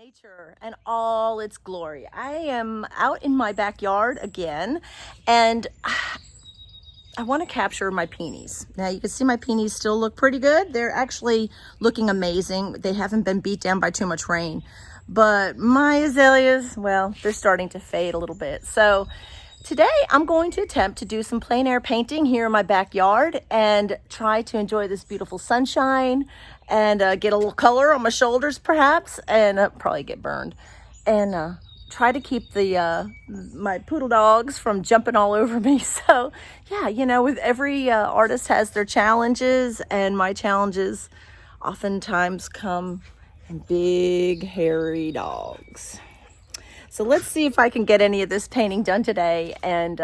nature and all its glory. I am out in my backyard again, and I want to capture my peonies. Now you can see my peonies still look pretty good. They're actually looking amazing. They haven't been beat down by too much rain, but my azaleas, well, they're starting to fade a little bit. So today I'm going to attempt to do some plein air painting here in my backyard and try to enjoy this beautiful sunshine and get a little color on my shoulders perhaps, and probably get burned, and try to keep the my poodle dogs from jumping all over me. So yeah, you know, with every artist has their challenges, and my challenges oftentimes come in big hairy dogs. So let's see if I can get any of this painting done today, and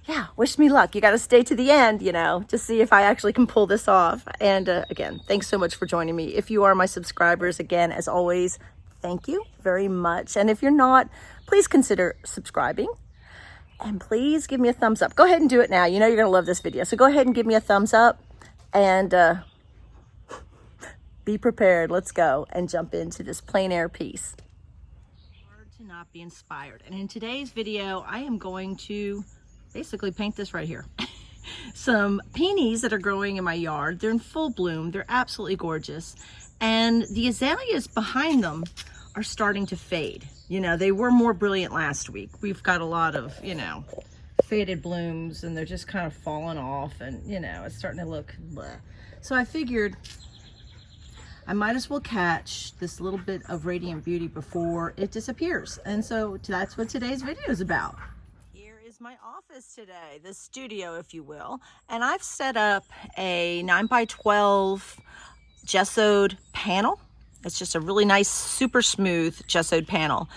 yeah, wish me luck. You got to stay to the end, you know, to see if I actually can pull this off. And again, thanks so much for joining me. If you are my subscribers, again, as always, thank you very much. And if you're not, please consider subscribing, and please give me a thumbs up. Go ahead and do it now. You know you're going to love this video. So go ahead and give me a thumbs up, and be prepared. Let's go and jump into this plein air piece. Hard to not be inspired. And in today's video, I am going to basically paint this right here. Some peonies that are growing in my yard. They're in full bloom. They're absolutely gorgeous. And the azaleas behind them are starting to fade. You know, they were more brilliant last week. We've got a lot of, you know, faded blooms, and they're just kind of falling off, and, you know, it's starting to look bleh. So I figured I might as well catch this little bit of radiant beauty before it disappears. And so that's what today's video is about. Here is my office today, the studio, if you will. And I've set up a 9x12 gessoed panel. It's just a really nice, super smooth gessoed panel.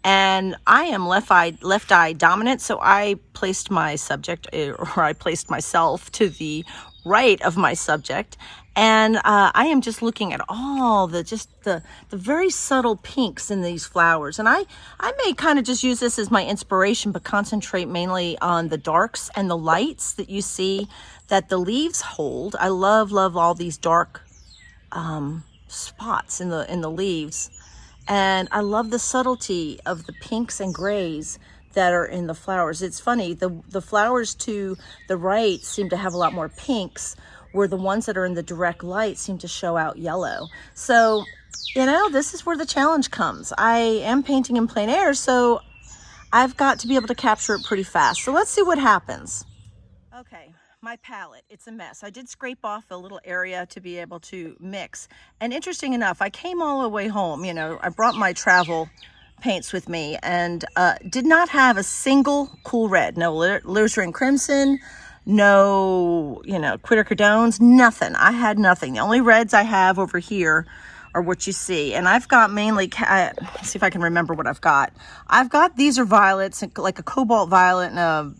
And I am left eye dominant, so I placed my subject, or I placed myself to the right of my subject. And I am just looking at all the very subtle pinks in these flowers. And I may kind of just use this as my inspiration, but concentrate mainly on the darks and the lights that you see that the leaves hold. I love all these dark spots in the leaves, and I love the subtlety of the pinks and grays that are in the flowers. It's funny, the flowers to the right seem to have a lot more pinks, where the ones that are in the direct light seem to show out yellow. So, you know, this is where the challenge comes. I am painting in plein air, so I've got to be able to capture it pretty fast. So let's see what happens. Okay, my palette, it's a mess. I did scrape off a little area to be able to mix. And interesting enough, I came all the way home, you know, I brought my travel paints with me, and did not have a single cool red. No Listerine Crimson, no, you know, Quitter-Cardones, nothing. I had nothing. The only reds I have over here are what you see. And I've got mainly, let's see if I can remember what I've got. These are violets, like a cobalt violet and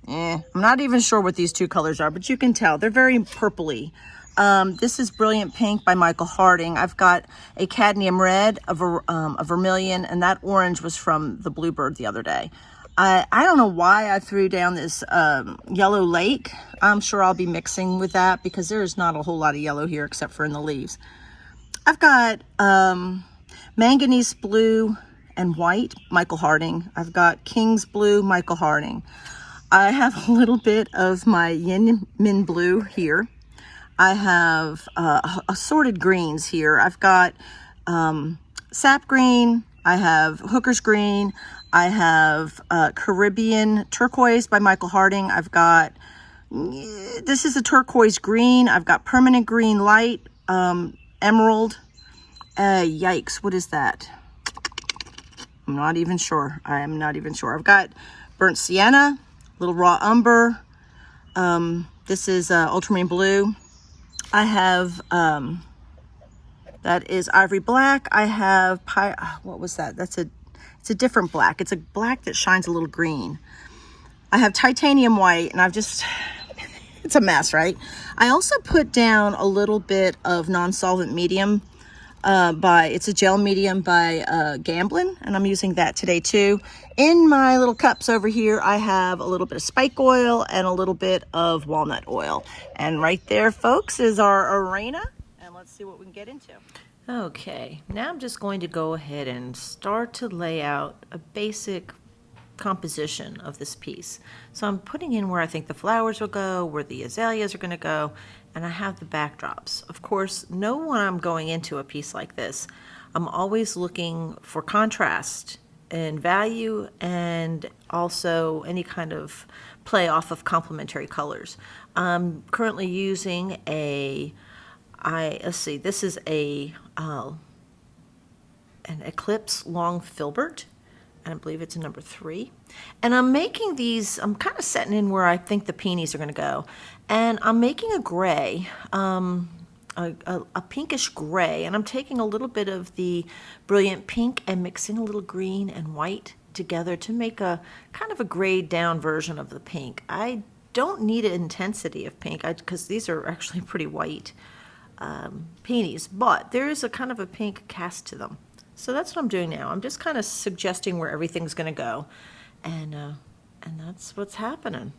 I'm not even sure what these two colors are, but you can tell they're very purpley. This is Brilliant Pink by Michael Harding. I've got a cadmium red, a vermilion, and that orange was from the Bluebird the other day. I don't know why I threw down this yellow lake. I'm sure I'll be mixing with that because there is not a whole lot of yellow here except for in the leaves. I've got manganese blue and white, Michael Harding. I've got King's blue, Michael Harding. I have a little bit of my yin min blue here. I have assorted greens here. I've got sap green. I have hooker's green. I have Caribbean turquoise by Michael Harding. I've got, this is a turquoise green. I've got permanent green light, emerald. Yikes, what is that? I'm not even sure. I am not even sure. I've got burnt sienna, little raw umber. This is ultramarine blue. I have, that is ivory black. I have, what was that? It's a different black. It's a black that shines a little green. I have titanium white, and I've just, it's a mess, right? I also put down a little bit of non-solvent medium it's a gel medium by Gamblin, and I'm using that today too. In my little cups over here, I have a little bit of spike oil and a little bit of walnut oil. And right there, folks, is our arena. And let's see what we can get into. Okay, now I'm just going to go ahead and start to lay out a basic composition of this piece. So I'm putting in where I think the flowers will go, where the azaleas are going to go, and I have the backdrops. Of course, know when I'm going into a piece like this, I'm always looking for contrast and value, and also any kind of play off of complementary colors. I'm currently using let's see, this is an Eclipse long filbert, and I believe it's a number 3. And I'm making these, I'm kind of setting in where I think the peonies are going to go. And I'm making a gray, a pinkish gray, and I'm taking a little bit of the brilliant pink and mixing a little green and white together to make a kind of a grayed down version of the pink. I don't need an intensity of pink because these are actually pretty white peonies, but there is a kind of a pink cast to them. So that's what I'm doing now. I'm just kind of suggesting where everything's going to go, and that's what's happening.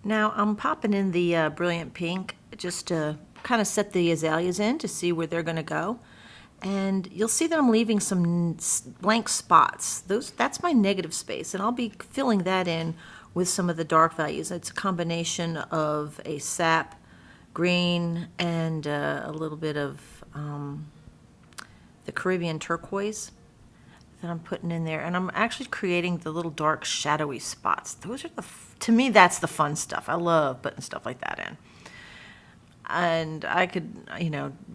Now I'm popping in the brilliant pink just to kind of set the azaleas in to see where they're going to go. And you'll see that I'm leaving some blank spots. That's my negative space, and I'll be filling that in with some of the dark values. It's a combination of a sap green and a little bit of the Caribbean turquoise that I'm putting in there, and I'm actually creating the little dark shadowy spots. Those are to me, that's the fun stuff. I love putting stuff like that in. And I could,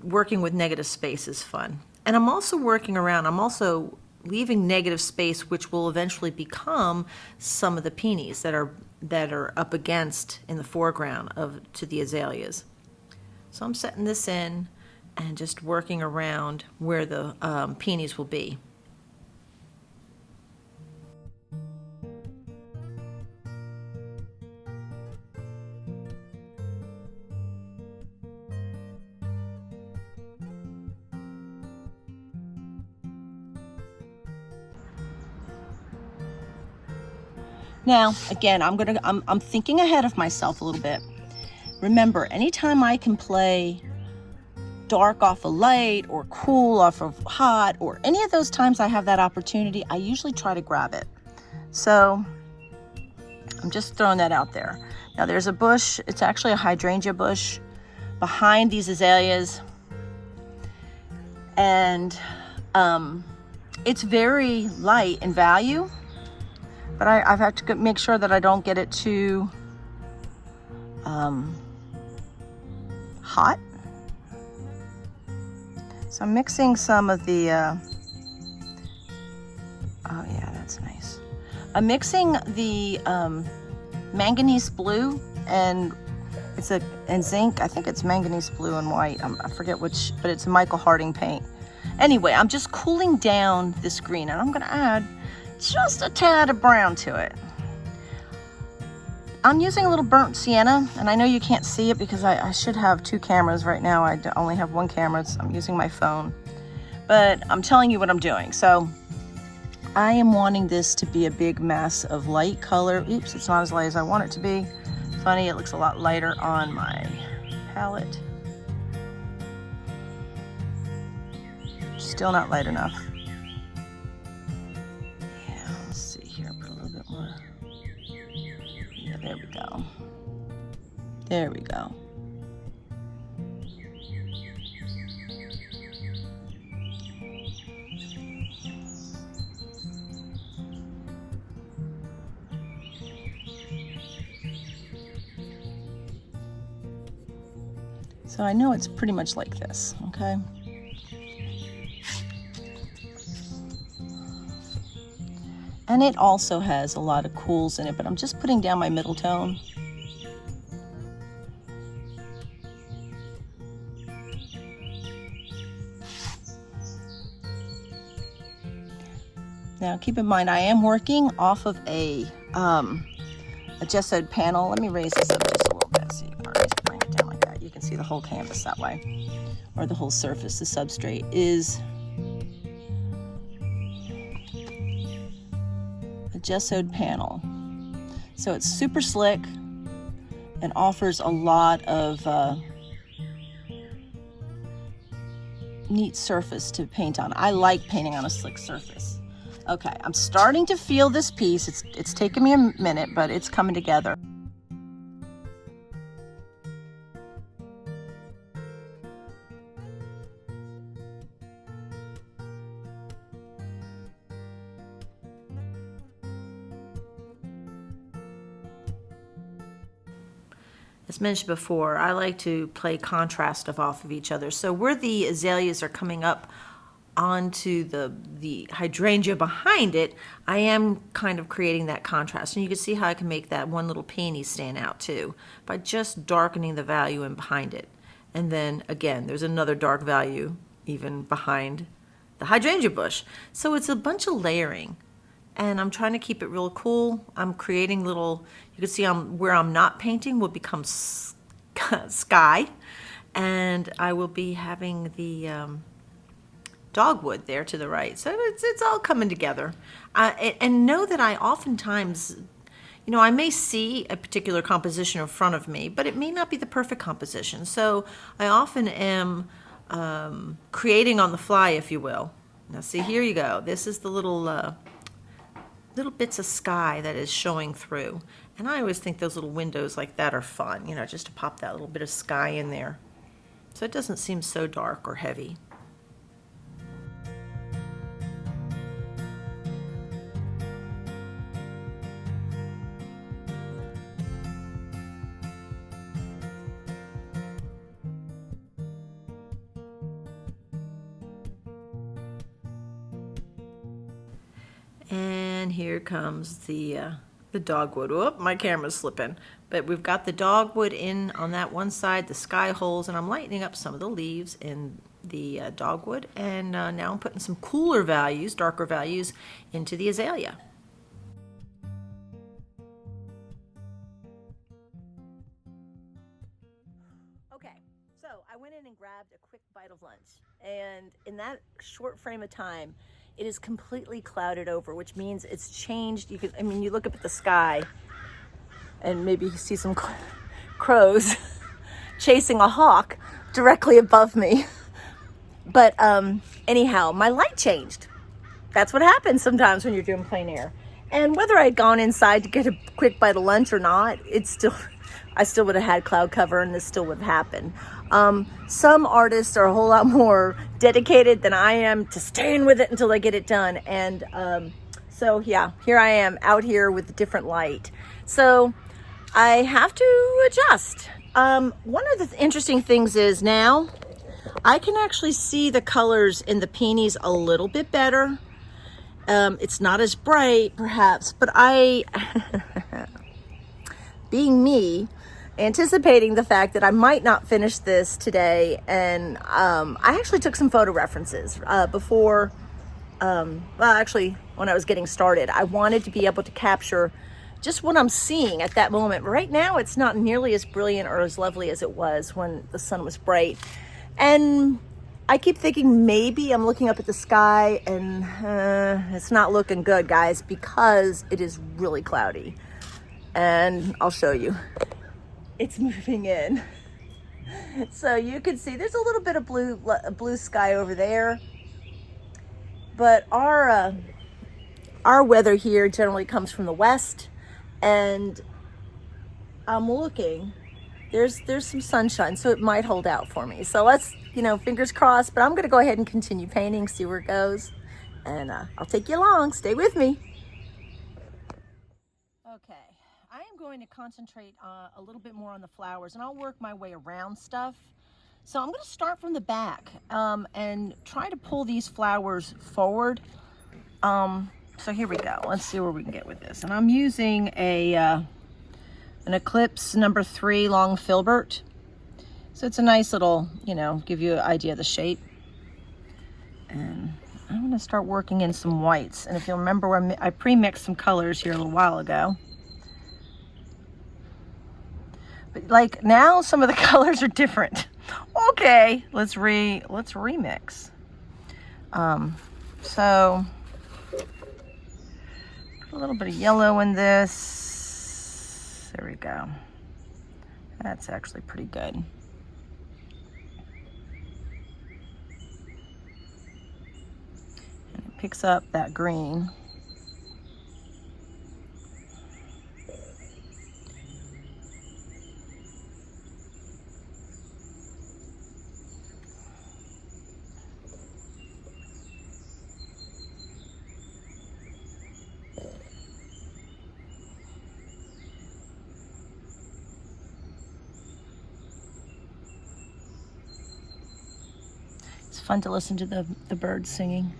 working with negative space is fun. And I'm also I'm also leaving negative space, which will eventually become some of the peonies that are up against in the foreground to the azaleas. So I'm setting this in and just working around where the peonies will be. Now, again, I'm thinking ahead of myself a little bit. Remember, anytime I can play dark off of light or cool off of hot, or any of those times I have that opportunity, I usually try to grab it. So I'm just throwing that out there. Now there's a bush, it's actually a hydrangea bush behind these azaleas. And it's very light in value, but I've had to make sure that I don't get it too hot. So I'm mixing some of the, oh yeah, that's nice. I'm mixing the manganese blue and zinc. I think it's manganese blue and white. I forget which, but it's a Michael Harding paint. Anyway, I'm just cooling down this green, and I'm gonna add just a tad of brown to it. I'm using a little burnt sienna, and I know you can't see it because I should have 2 cameras right now. I only have 1 camera. I'm using my phone, but I'm telling you what I'm doing. So I am wanting this to be a big mass of light color. Oops, it's not as light as I want it to be. Funny, it looks a lot lighter on my palette. Still not light enough. Yeah, let's see here, put a little bit more. Yeah, there we go. There we go. So I know it's pretty much like this, okay? And it also has a lot of cools in it, but I'm just putting down my middle tone. Now keep in mind, I am working off of a gessoed panel. Let me raise this up just a little bit so you can bring it down like that. You can see the whole canvas that way, or the whole surface. The substrate is a gessoed panel. So it's super slick and offers a lot of neat surface to paint on. I like painting on a slick surface. Okay, I'm starting to feel this piece. It's taken me a minute, but it's coming together. As mentioned before, I like to play contrast off of each other. So where the azaleas are coming up onto the hydrangea behind it, I am kind of creating that contrast. And you can see how I can make that one little peony stand out too, by just darkening the value in behind it. And then again, there's another dark value even behind the hydrangea bush. So it's a bunch of layering. And I'm trying to keep it real cool. I'm creating little, you can see where I'm not painting will become sky. And I will be having the dogwood there to the right. So it's all coming together. And know that I oftentimes, I may see a particular composition in front of me, but it may not be the perfect composition. So I often am creating on the fly, if you will. Now see, here you go. This is the little bits of sky that is showing through. And I always think those little windows like that are fun, just to pop that little bit of sky in there. So it doesn't seem so dark or heavy. And here comes the dogwood. Whoop, my camera's slipping. But we've got the dogwood in on that one side, the sky holes, and I'm lightening up some of the leaves in the dogwood. And now I'm putting some cooler values, darker values, into the azalea. Okay, so I went in and grabbed a quick bite of lunch. And in that short frame of time, it is completely clouded over, which means it's changed. You look up at the sky and maybe you see some crows chasing a hawk directly above me. But anyhow, my light changed. That's what happens sometimes when you're doing plein air. And whether I had gone inside to get a quick bite of lunch or not, I still would have had cloud cover and this still would have happened. Some artists are a whole lot more dedicated than I am to staying with it until they get it done. And so yeah, here I am out here with a different light. So I have to adjust. One of the interesting things is now I can actually see the colors in the peonies a little bit better. It's not as bright perhaps, but being me, anticipating the fact that I might not finish this today, and I actually took some photo references before, actually when I was getting started. I wanted to be able to capture just what I'm seeing at that moment. Right now it's not nearly as brilliant or as lovely as it was when the sun was bright. And I keep thinking maybe I'm looking up at the sky and it's not looking good, guys, because it is really cloudy. And I'll show you. It's moving in. So you can see there's a little bit of blue sky over there. But our weather here generally comes from the west, and I'm looking there's some sunshine, so it might hold out for me. So let's, fingers crossed, but I'm gonna go ahead and continue painting, see where it goes. And I'll take you along, stay with me. Okay, I am going to concentrate a little bit more on the flowers, and I'll work my way around stuff. So I'm going to start from the back and try to pull these flowers forward. So here we go. Let's see where we can get with this. And I'm using an Eclipse number 3 long filbert. So it's a nice little, give you an idea of the shape. And I'm going to start working in some whites. And if you'll remember, I pre-mixed some colors here a little while ago. But like now some of the colors are different. Okay, let's remix. So put a little bit of yellow in this. There we go. That's actually pretty good. And it picks up that green. It's fun to listen to the birds singing.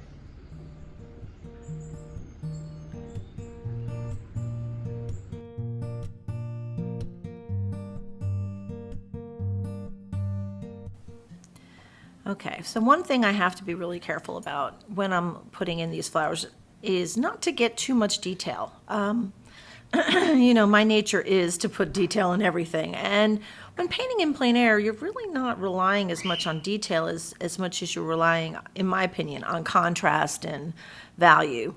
Okay, so one thing I have to be really careful about when I'm putting in these flowers is not to get too much detail. My nature is to put detail in everything. And when painting in plein air, you're really not relying as much on detail as much as you're relying, in my opinion, on contrast and value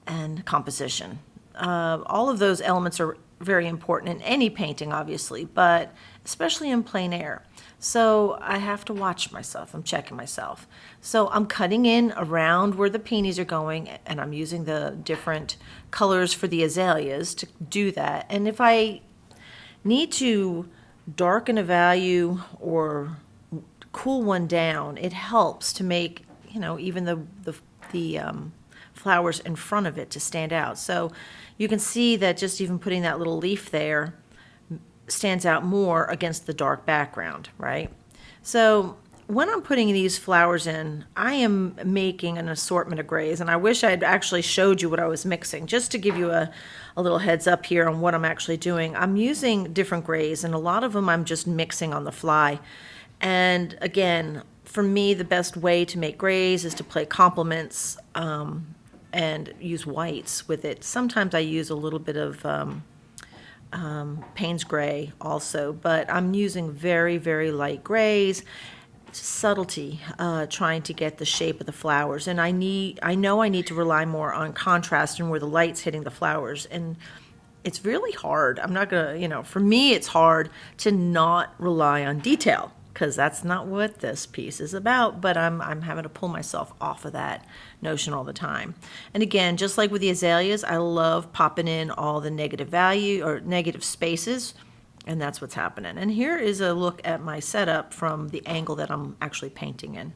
and composition. All of those elements are very important in any painting, obviously, but especially in plein air. So I have to watch myself. I'm checking myself. So I'm cutting in around where the peonies are going, and I'm using the different colors for the azaleas to do that. And if I need to darken a value or cool one down, it helps to make, even the flowers in front of it to stand out. So you can see that just even putting that little leaf there stands out more against the dark background, right? So when I'm putting these flowers in, I am making an assortment of grays, and I wish I'd actually showed you what I was mixing, just to give you a little heads up here on what I'm actually doing. I'm using different grays, and a lot of them I'm just mixing on the fly. And again, for me, the best way to make grays is to play complements and use whites with it. Sometimes I use a little bit of Payne's gray also, but I'm using very, very light grays, subtlety, trying to get the shape of the flowers. And I know I need to rely more on contrast and where the light's hitting the flowers. And it's really hard. I'm not gonna, for me, it's hard to not rely on detail, because that's not what this piece is about, but I'm having to pull myself off of that notion all the time. And again, just like with the azaleas, I love popping in all the negative value or negative spaces, and that's what's happening. And here is a look at my setup from the angle that I'm actually painting in.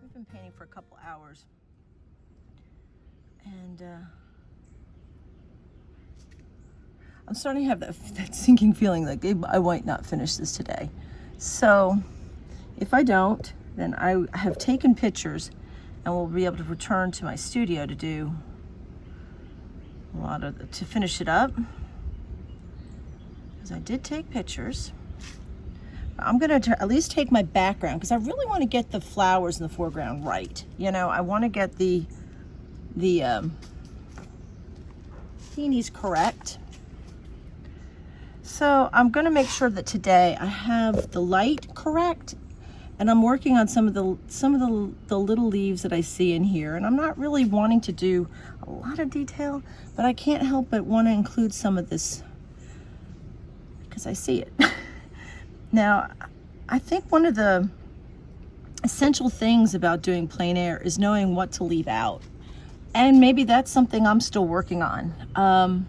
We've been painting for a couple hours, and I'm starting to have that sinking feeling like I might not finish this today. So if I don't, then I have taken pictures, and we'll be able to return to my studio to do to finish it up, because I did take pictures. I'm going to at least take my background, because I really want to get the flowers in the foreground right. I want to get the peonies correct. So I'm going to make sure that today I have the light correct, and I'm working on some of the little leaves that I see in here, and I'm not really wanting to do a lot of detail, but I can't help but want to include some of this because I see it. Now, I think one of the essential things about doing plein air is knowing what to leave out, and maybe that's something I'm still working on.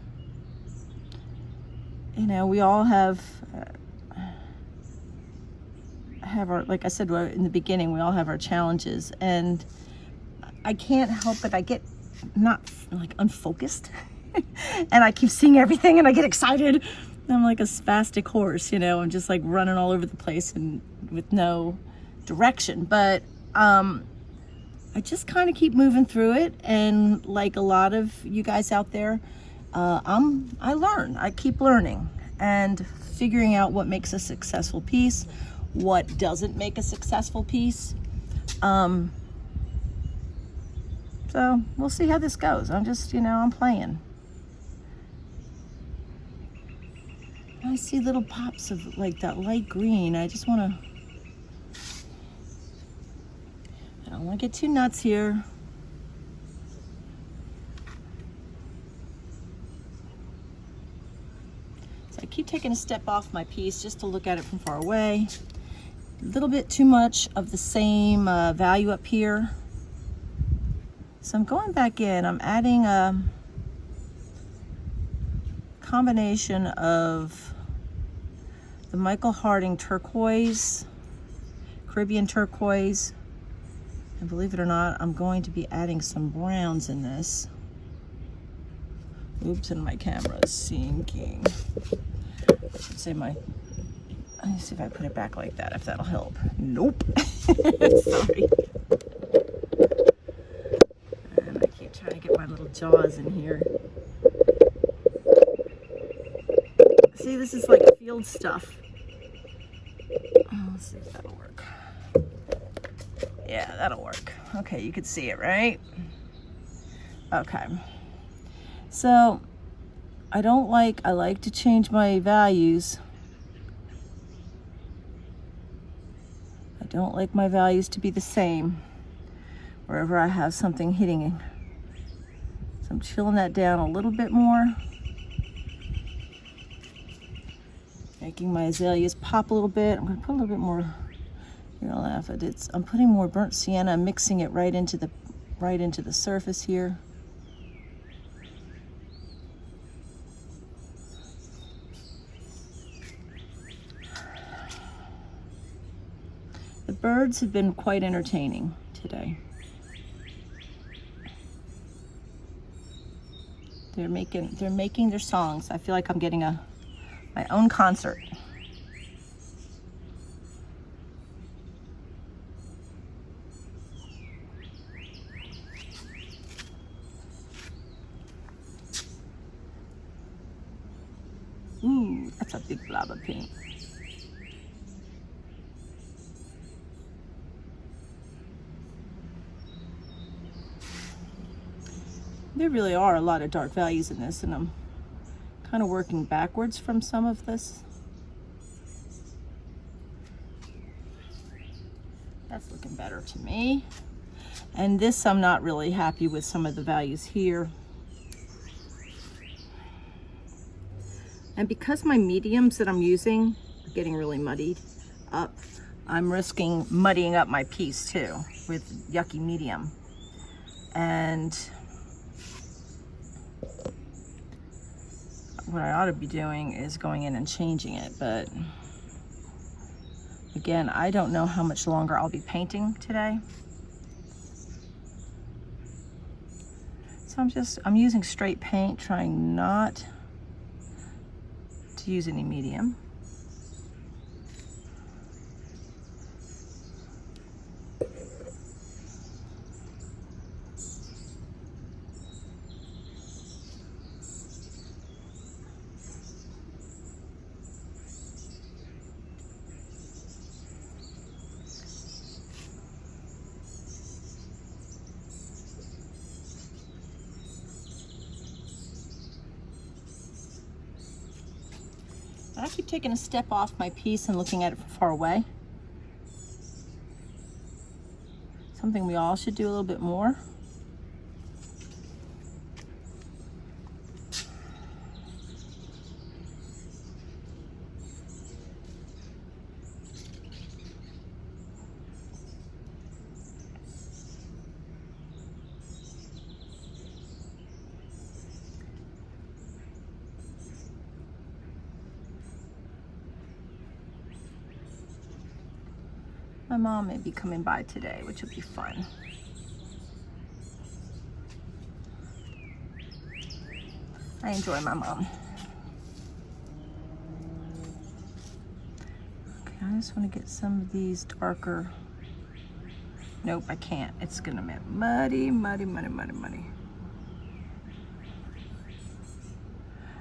You know, we all have our, like I said in the beginning, we all have our challenges, and I can't help it. I get not like unfocused and I keep seeing everything and I get excited. I'm like a spastic horse, you know, I'm just like running all over the place and with no direction. But I just kind of keep moving through it, and like a lot of you guys out there, I keep learning and figuring out what makes a successful piece, what doesn't make a successful piece. So we'll see how this goes. I'm just, you know, I'm playing. I see little pops of like that light green. I just want to, I don't want to get too nuts here. So I keep taking a step off my piece just to look at it from far away. A little bit too much of the same value up here. So I'm going back in, I'm adding a combination of the Michael Harding turquoise, Caribbean turquoise, and believe it or not, I'm going to be adding some browns in this. Oops, and my camera is sinking. I should say let me see if I put it back like that, if that'll help. Nope. Sorry. And I keep trying to get my little jaws in here. See, this is like field stuff. Oh, let's see if that'll work. Yeah, that'll work. Okay, you can see it, right? Okay. So, I like to change my values. I don't like my values to be the same wherever I have something hitting it. So I'm chilling that down a little bit more. Making my azaleas pop a little bit. I'm gonna put a little bit more, you're gonna laugh at it. I'm putting more burnt sienna, I'm mixing it right into the surface here. The birds have been quite entertaining today. They're making their songs. I feel like I'm getting my own concert. Ooh, that's a big blob of pink. There really are a lot of dark values in this, and I'm kind of working backwards from some of this. That's looking better to me. And this, I'm not really happy with some of the values here. And because my mediums that I'm using are getting really muddied up, I'm risking muddying up my piece too with yucky medium. And what I ought to be doing is going in and changing it, but again, I don't know how much longer I'll be painting today. So I'm using straight paint, trying not to use any medium. But I keep taking a step off my piece and looking at it from far away. Something we all should do a little bit more. My mom may be coming by today, which will be fun. I enjoy my mom. Okay, I just want to get some of these darker. Nope, I can't. It's gonna be muddy, muddy, muddy, muddy, muddy.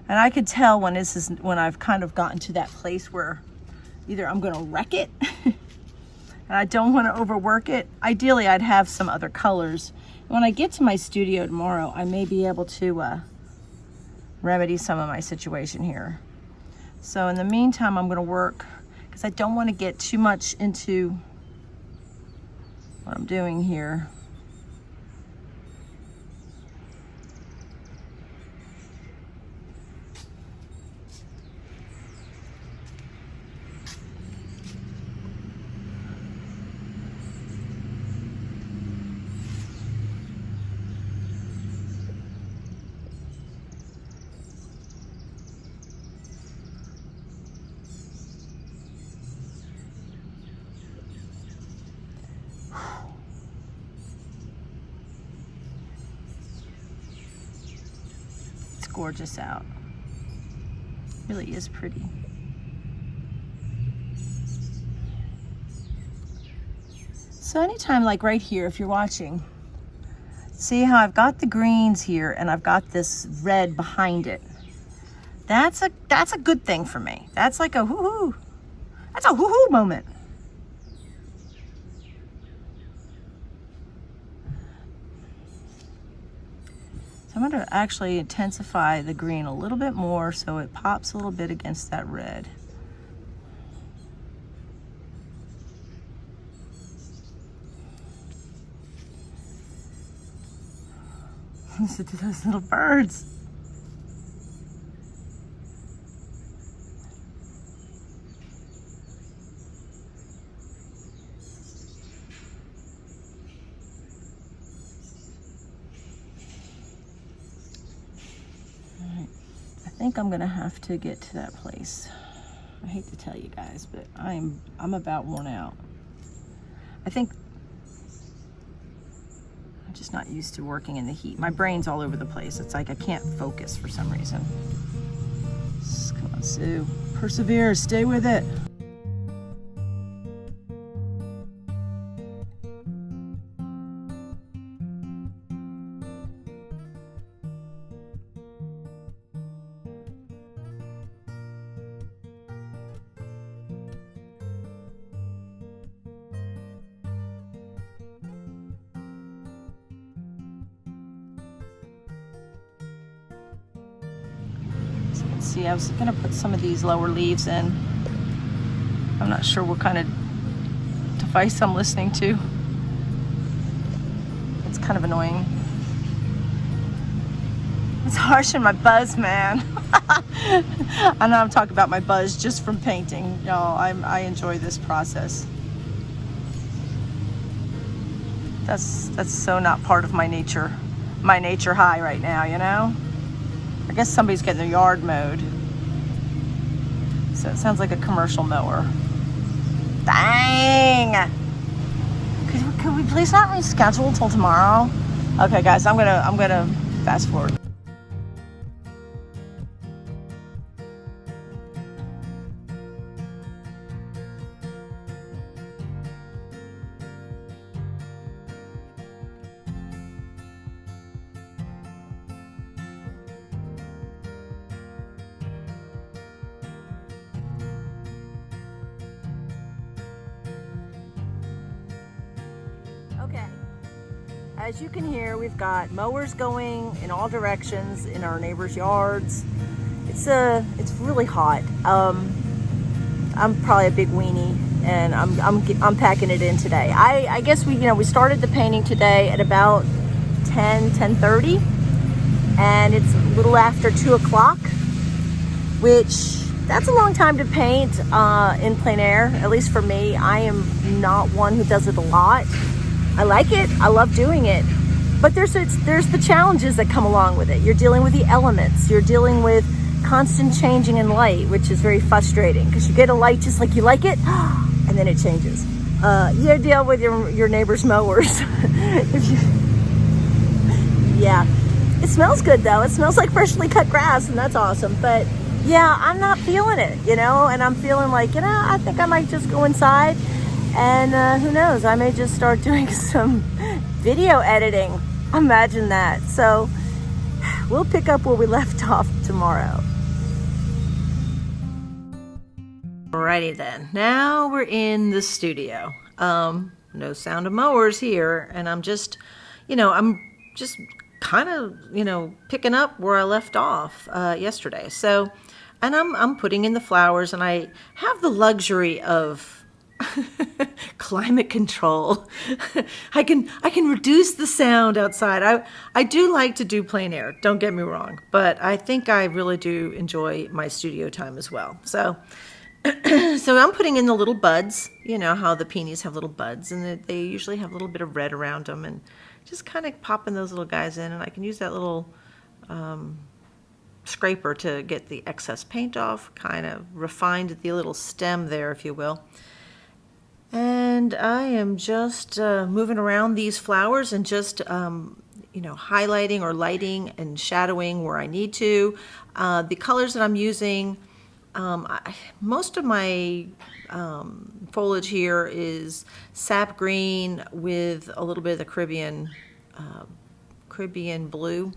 And I could tell when when I've kind of gotten to that place where either I'm gonna wreck it and I don't want to overwork it. Ideally, I'd have some other colors. When I get to my studio tomorrow, I may be able to remedy some of my situation here. So in the meantime, I'm going to work because I don't want to get too much into what I'm doing here. Gorgeous out. Really is pretty. So anytime, like right here, if you're watching, see how I've got the greens here and I've got this red behind it. That's a good thing for me. That's like a woohoo. That's a woohoo moment. So I'm going to actually intensify the green a little bit more so it pops a little bit against that red. Listen to those little birds. I think I'm gonna have to get to that place. I hate to tell you guys, but I'm about worn out. I think I'm just not used to working in the heat. My brain's all over the place. It's like I can't focus for some reason. Come on, Sue. Persevere, stay with it. See, I was gonna put some of these lower leaves in. I'm not sure what kind of device I'm listening to. It's kind of annoying. It's harshing my buzz, man. I know I'm talking about my buzz just from painting. Y'all, I enjoy this process. That's so not part of my nature high right now, you know? I guess somebody's getting their yard mowed. So it sounds like a commercial mower. Dang! Could we please not reschedule until tomorrow? Okay, guys, I'm gonna fast forward. Okay, as you can hear, we've got mowers going in all directions in our neighbors' yards. it's really hot. I'm probably a big weenie, and I'm packing it in today. I guess we started the painting today at about 10:30, and it's a little after 2 o'clock, which that's a long time to paint in plein air. At least for me, I am not one who does it a lot. I like it. I love doing it. But there's the challenges that come along with it. You're dealing with the elements. You're dealing with constant changing in light, which is very frustrating because you get a light just like you like it, and then it changes. You deal with your neighbor's mowers. Yeah, it smells good though. It smells like freshly cut grass, and that's awesome. But yeah, I'm not feeling it, and I'm feeling like, I think I might just go inside, and who knows, I may just start doing some video editing. Imagine that. So we'll pick up where we left off tomorrow. Alrighty then, now we're in the studio. No sound of mowers here, and I'm just kind of, picking up where I left off yesterday. So, and I'm putting in the flowers, and I have the luxury of climate control. I can reduce the sound outside. I do like to do plein air, don't get me wrong, but I think I really do enjoy my studio time as well. So so I'm putting in the little buds, how the peonies have little buds, and they usually have a little bit of red around them, and just kind of popping those little guys in, and I can use that little scraper to get the excess paint off, kind of refined the little stem there, if you will. And I am just moving around these flowers and just highlighting or lighting and shadowing where I need to. The colors that I'm using, most of my foliage here is sap green with a little bit of the Caribbean blue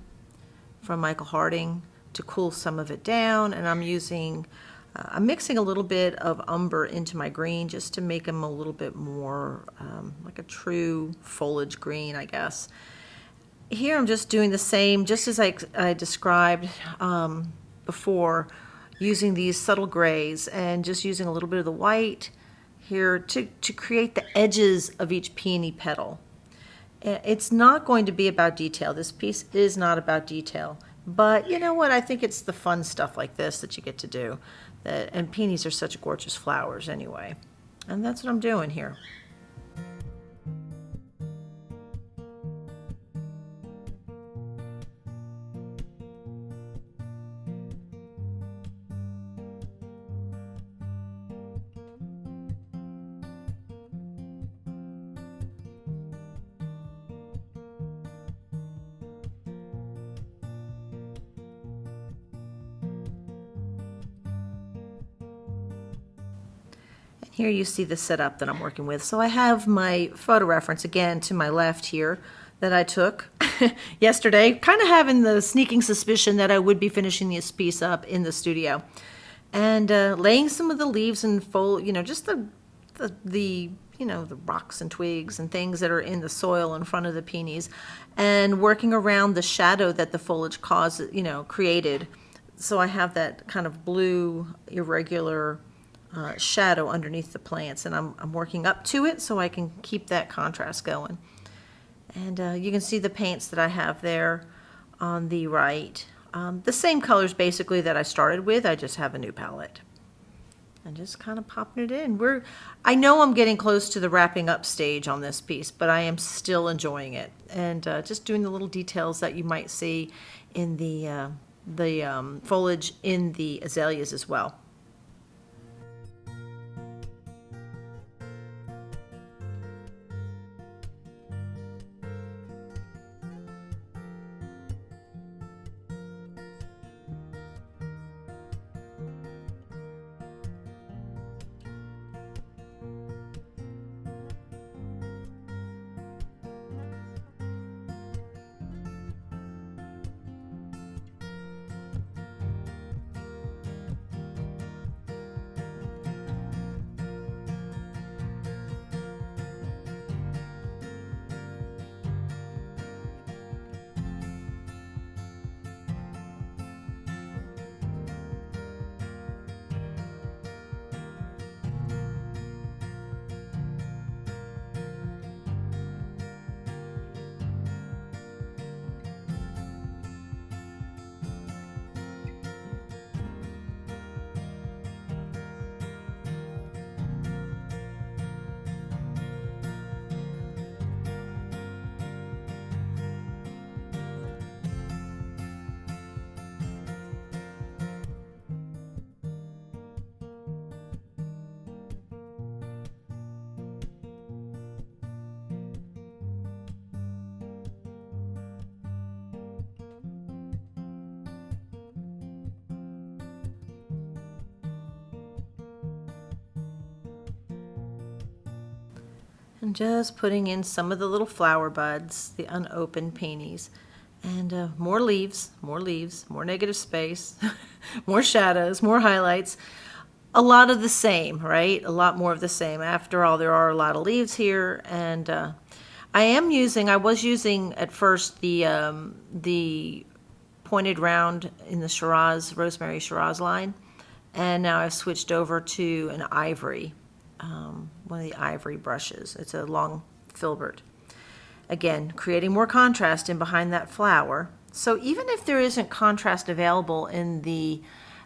from Michael Harding to cool some of it down, and I'm mixing a little bit of umber into my green just to make them a little bit more like a true foliage green, I guess. Here I'm just doing the same, just as I described before, using these subtle grays and just using a little bit of the white here to create the edges of each peony petal. It's not going to be about detail. This piece is not about detail. But you know what? I think it's the fun stuff like this that you get to do. And peonies are such gorgeous flowers anyway. And that's what I'm doing here. Here you see the setup that I'm working with. So I have my photo reference again to my left here that I took yesterday, kind of having the sneaking suspicion that I would be finishing this piece up in the studio. And laying some of the leaves and just the rocks and twigs and things that are in the soil in front of the peonies, and working around the shadow that the foliage created. So I have that kind of blue, irregular shadow underneath the plants, and I'm working up to it so I can keep that contrast going. And you can see the paints that I have there on the right. The same colors basically that I started with, I just have a new palette. And just kind of popping it in. I know I'm getting close to the wrapping up stage on this piece, but I am still enjoying it. And just doing the little details that you might see in the foliage in the azaleas as well. And just putting in some of the little flower buds, the unopened peonies. And more leaves, more negative space, more shadows, more highlights. A lot of the same, right? A lot more of the same. After all, there are a lot of leaves here. And I was using at first the pointed round in the Shiraz, Rosemary Shiraz line. And now I've switched over to an ivory, one of the ivory brushes. It's a long filbert. Again, creating more contrast in behind that flower. So even if there isn't contrast available in the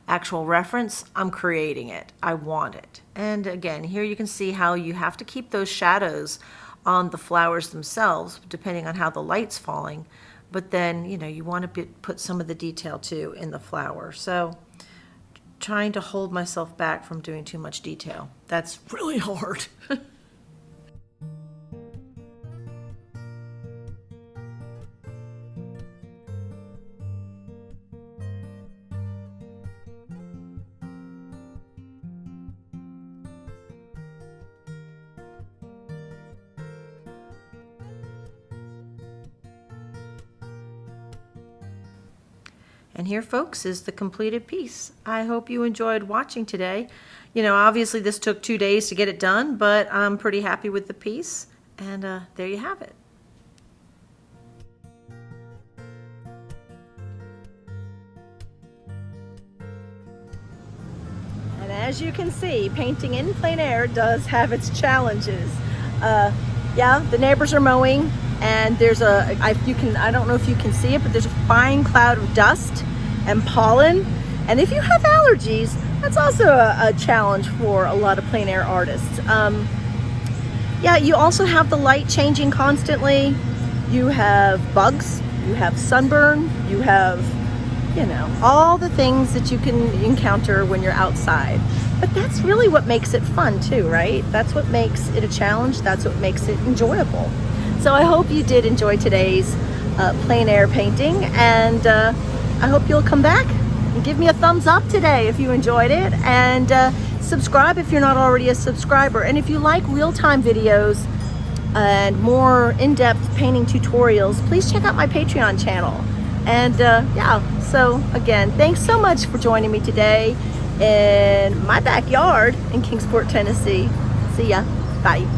actual reference, I'm creating it. I want it. And again, here you can see how you have to keep those shadows on the flowers themselves, depending on how the light's falling. But then, you want to put some of the detail too in the flower. So trying to hold myself back from doing too much detail. That's really hard. And here, folks, is the completed piece. I hope you enjoyed watching today. Obviously this took 2 days to get it done, but I'm pretty happy with the piece. And there you have it. And as you can see, painting in plein air does have its challenges. Yeah, the neighbors are mowing, and there's I don't know if you can see it, but there's a fine cloud of dust and pollen. And if you have allergies, that's also a challenge for a lot of plein air artists. Yeah, you also have the light changing constantly. You have bugs, you have sunburn, you have, all the things that you can encounter when you're outside. But that's really what makes it fun too, right? That's what makes it a challenge. That's what makes it enjoyable. So I hope you did enjoy today's plein air painting, and I hope you'll come back and give me a thumbs up today if you enjoyed it, and subscribe if you're not already a subscriber. And if you like real-time videos and more in-depth painting tutorials, please check out my Patreon channel. And yeah, so again, thanks so much for joining me today in my backyard in Kingsport, Tennessee. See ya. Bye.